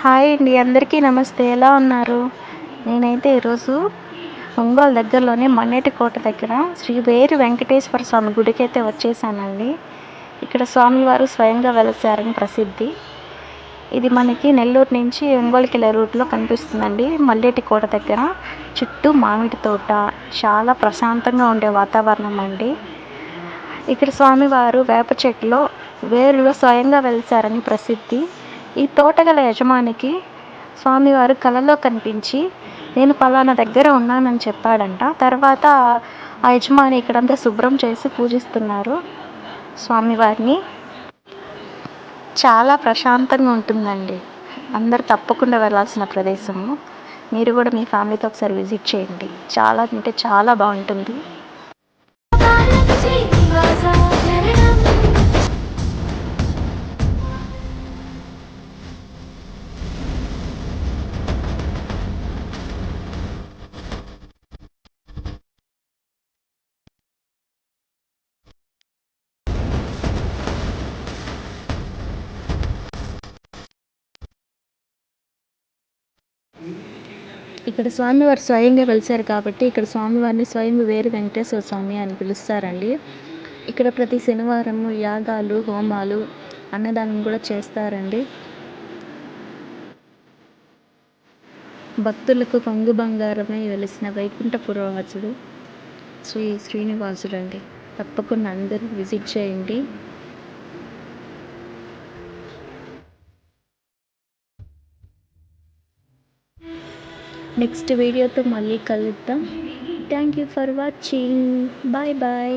Hi అండి, అందరికీ నమస్తే. ఎలా ఉన్నారు? నేనైతే ఈరోజు ఒంగోలు దగ్గరలోనే మన్నేటి కోట దగ్గర శ్రీ వేరు వెంకటేశ్వర స్వామి గుడికైతే వచ్చేసానండి. ఇక్కడ స్వామివారు స్వయంగా వెలిసారని ప్రసిద్ధి. ఇది మనకి నెల్లూరు నుంచి ఒంగోలుకి వెళ్ళే రూట్లో కనిపిస్తుందండి. మల్లేటి కోట దగ్గర చుట్టూ మామిడి తోట, చాలా ప్రశాంతంగా ఉండే వాతావరణం అండి. ఇక్కడ స్వామివారు వేప చెట్టులో వేరులో స్వయంగా వెలిసారని ప్రసిద్ధి. ఈ తోటగల యజమానికి స్వామివారు కలలో కనిపించి నేను పలానా దగ్గర ఉన్నానని చెప్పాడంట. తర్వాత ఆ యజమాని ఇక్కడంతా శుభ్రం చేసి పూజిస్తున్నారు స్వామివారిని. చాలా ప్రశాంతంగా ఉంటుందండి. అందరు తప్పకుండా వెళ్ళాల్సిన ప్రదేశము. మీరు కూడా మీ ఫ్యామిలీతో ఒకసారి విజిట్ చేయండి. చాలా అంటే చాలా బాగుంటుంది. ఇక్కడ స్వామివారు స్వయంగా వెలిసారు కాబట్టి ఇక్కడ స్వామివారిని స్వయం వేరు వెంకటేశ్వర స్వామి అని పిలుస్తారండి. ఇక్కడ ప్రతి శనివారం యాగాలు, హోమాలు, అన్నదానం కూడా చేస్తారండి. భక్తులకు కొంగు బంగారమై వెలిసిన వైకుంఠ పురవాసుడు శ్రీ శ్రీనివాసుడు అండి. తప్పకుండా అందరూ విజిట్ చేయండి. నెక్స్ట్ వీడియోతో మళ్ళీ కలుద్దాం. Thank you for watching. Bye bye.